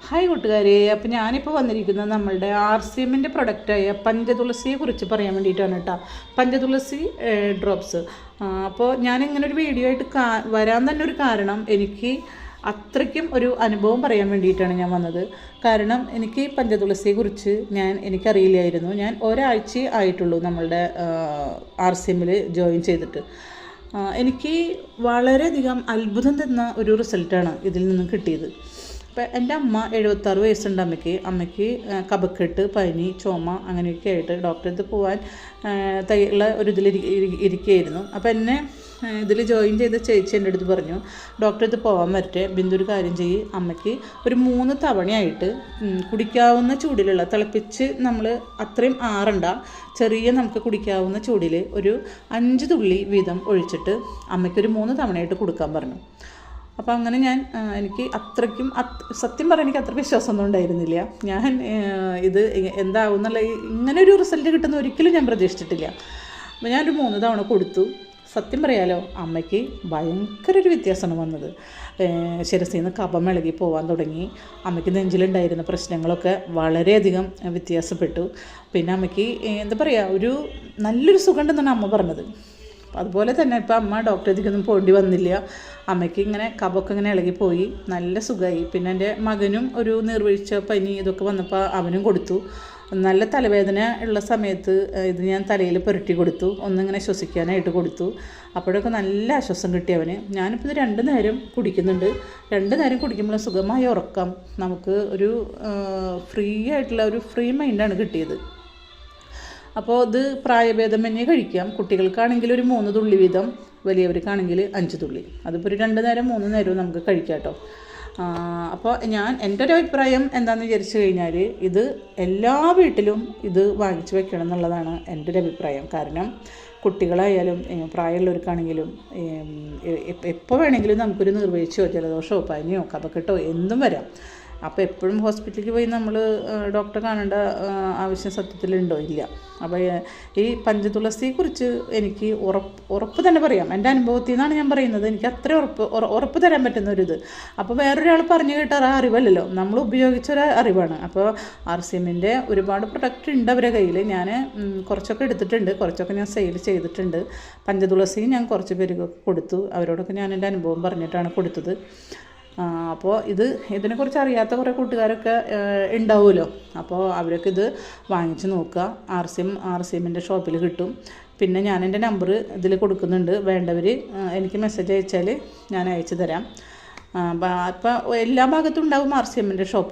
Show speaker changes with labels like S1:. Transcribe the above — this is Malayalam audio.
S1: ഹായ് കൂട്ടുകാരെ, അപ്പോൾ ഞാനിപ്പോൾ വന്നിരിക്കുന്നത് നമ്മളുടെ RCMൻ്റെ പ്രൊഡക്റ്റായ പഞ്ചതുളസിയെ കുറിച്ച് പറയാൻ വേണ്ടിയിട്ടാണ് കേട്ടോ. പഞ്ചതുളസി ഡ്രോപ്സ്. അപ്പോൾ ഞാനിങ്ങനെ ഒരു വീഡിയോ ആയിട്ട് വരാൻ തന്നെ ഒരു കാരണം, എനിക്ക് അത്രയ്ക്കും ഒരു അനുഭവം പറയാൻ വേണ്ടിയിട്ടാണ് ഞാൻ വന്നത്. കാരണം എനിക്ക് പഞ്ചതുളസിയെക്കുറിച്ച് എനിക്കറിയില്ലായിരുന്നു. ഞാൻ ഒരാഴ്ച ആയിട്ടുള്ളൂ നമ്മളുടെ RCMൽ ജോയിൻ ചെയ്തിട്ട്. എനിക്ക് വളരെയധികം അത്ഭുതം തന്ന ഒരു റിസൾട്ടാണ് ഇതിൽ നിന്ന് കിട്ടിയത്. അപ്പോൾ എൻ്റെ അമ്മ 76 വയസ്സുണ്ട്. അമ്മയ്ക്ക് കഫക്കെട്ട്, പനി, ചുമ അങ്ങനെയൊക്കെ ആയിട്ട് ഡോക്ടറെ അടുത്ത് പോകാൻ ഉള്ള ഒരു ഇരിക്കുകയായിരുന്നു. അപ്പോൾ എന്നെ ഇതിൽ ജോയിൻ ചെയ്ത ചേച്ചി എൻ്റെ അടുത്ത് പറഞ്ഞു, ഡോക്ടറെ അടുത്ത് പോകാൻ വരട്ടെ, ബിന്ദു ഒരു കാര്യം ചെയ്യ്, അമ്മയ്ക്ക് ഒരു 3 തവണയായിട്ട് കുടിക്കാവുന്ന ചൂടിലുള്ള, തിളപ്പിച്ച് നമ്മൾ അത്രയും ആറണ്ട, ചെറിയ നമുക്ക് കുടിക്കാവുന്ന ചൂടിൽ ഒരു 5 തുള്ളി വീതം ഒഴിച്ചിട്ട് അമ്മയ്ക്കൊരു 3 തവണയായിട്ട് കൊടുക്കാൻ പറഞ്ഞു. അപ്പോൾ അങ്ങനെ എനിക്ക് അത്രയ്ക്കും സത്യം പറയാൻ എനിക്ക് അത്ര വിശ്വാസമൊന്നും ഉണ്ടായിരുന്നില്ല. ഞാൻ ഇത് എന്താവും എന്നുള്ള ഇങ്ങനെ ഒരു റിസൾട്ട് കിട്ടുന്ന ഒരിക്കലും ഞാൻ പ്രതീക്ഷിച്ചിട്ടില്ല. അപ്പോൾ ഞാനൊരു 3 തവണ കൊടുത്തു. സത്യം പറയാലോ, അമ്മയ്ക്ക് ഭയങ്കര ഒരു വ്യത്യാസമാണ് വന്നത്. ശിരസിൽ നിന്ന് കഫം ഇളകി പോകാൻ തുടങ്ങി. അമ്മയ്ക്ക് നെഞ്ചിലുണ്ടായിരുന്ന പ്രശ്നങ്ങളൊക്കെ വളരെയധികം വ്യത്യാസപ്പെട്ടു. പിന്നെ അമ്മയ്ക്ക് എന്താ പറയുക, ഒരു നല്ലൊരു സുഖം ഉണ്ടെന്നാണ് അമ്മ പറഞ്ഞത്. അതുപോലെ തന്നെ ഇപ്പം അമ്മ ഡോക്ടറേക്കൊന്നും പോകേണ്ടി വന്നില്ല. അമ്മയ്ക്ക് ഇങ്ങനെ കഫമൊക്കെ ഇങ്ങനെ ഇളകിപ്പോയി, നല്ല സുഖമായി. പിന്നെ എൻ്റെ മകനും ഒരു നീർവീഴ്ച, പനി ഇതൊക്കെ വന്നപ്പോൾ അവനും കൊടുത്തു. നല്ല തലവേദന ഉള്ള സമയത്ത് ഇത് ഞാൻ തലയിൽ പുരട്ടി കൊടുത്തു, ഒന്നിങ്ങനെ ശ്വസിക്കാനായിട്ട് കൊടുത്തു. അപ്പോഴൊക്കെ നല്ല ആശ്വാസം കിട്ടി അവന്. ഞാനിപ്പോൾ ഇത് 2 നേരം കുടിക്കുന്നുണ്ട്. 2 നേരം കുടിക്കുമ്പോൾ സുഖമായ ഉറക്കം, നമുക്ക് ഒരു ഫ്രീ ആയിട്ടുള്ള ഒരു ഫ്രീ മൈൻഡാണ് കിട്ടിയത്. അപ്പോൾ ഇത് പ്രായഭേദമന്യേ കഴിക്കാം. കുട്ടികൾക്കാണെങ്കിൽ ഒരു 3 തുള്ളി വീതം, വലിയവർക്കാണെങ്കിൽ 5 തുള്ളി. അതിപ്പോൾ ഒരു 2 നേരം 3 നേരവും നമുക്ക് കഴിക്കാം കേട്ടോ. അപ്പോൾ എൻ്റെ ഒരു അഭിപ്രായം എന്താണെന്ന് വിചാരിച്ചു കഴിഞ്ഞാൽ, ഇത് എല്ലാ വീട്ടിലും ഇത് വാങ്ങിച്ചു വെക്കണം എന്നുള്ളതാണ് എൻ്റെ ഒരു അഭിപ്രായം. കാരണം കുട്ടികളായാലും പ്രായമുള്ളവർക്കാണെങ്കിലും എപ്പോൾ വേണമെങ്കിലും നമുക്കൊരു നീർവീഴ്ചയോ ജലദോഷമോ പനിയോ കഫക്കെട്ടോ എന്തും വരാം. അപ്പോൾ എപ്പോഴും ഹോസ്പിറ്റലിലേക്ക് പോയി നമ്മൾ ഡോക്ടറെ കാണേണ്ട ആവശ്യം സത്യത്തിലുണ്ടോ? ഇല്ല. അപ്പോൾ ഈ പഞ്ചതുളസിയെക്കുറിച്ച് എനിക്ക് ഉറപ്പ് തന്നെ പറയാം. എൻ്റെ അനുഭവത്തിൽ നിന്നാണ് ഞാൻ പറയുന്നത്. എനിക്ക് അത്ര ഉറപ്പ് തരാൻ പറ്റുന്ന ഒരിത്. അപ്പോൾ വേറൊരാൾ പറഞ്ഞു കേട്ട അറിവല്ലല്ലോ, നമ്മൾ ഉപയോഗിച്ചൊരു അറിവാണ്. അപ്പോൾ RCMൻ്റെ ഒരുപാട് പ്രൊഡക്റ്റ് ഉണ്ട് അവരുടെ കയ്യിൽ. ഞാൻ കുറച്ചൊക്കെ എടുത്തിട്ടുണ്ട്, കുറച്ചൊക്കെ ഞാൻ സെയിൽ ചെയ്തിട്ടുണ്ട്. പഞ്ചതുളസി ഞാൻ കുറച്ച് പേർക്ക് കൊടുത്തു. അവരോടൊക്കെ ഞാൻ എൻ്റെ അനുഭവം പറഞ്ഞിട്ടാണ് കൊടുത്തത്. അപ്പോൾ ഇതിനെക്കുറിച്ച് അറിയാത്ത കുറേ കൂട്ടുകാരൊക്കെ ഉണ്ടാവുമല്ലോ. അപ്പോൾ അവരൊക്കെ ഇത് വാങ്ങിച്ച് നോക്കുക. RCMൻ്റെ ഷോപ്പിൽ കിട്ടും. പിന്നെ ഞാൻ എൻ്റെ നമ്പർ ഇതിൽ കൊടുക്കുന്നുണ്ട്. വേണ്ടവർ എനിക്ക് മെസ്സേജ് അയച്ചാൽ ഞാൻ അയച്ചു തരാം. അപ്പോൾ എല്ലാ ഭാഗത്തും ഉണ്ടാവും RCMൻ്റെ ഷോപ്പ്.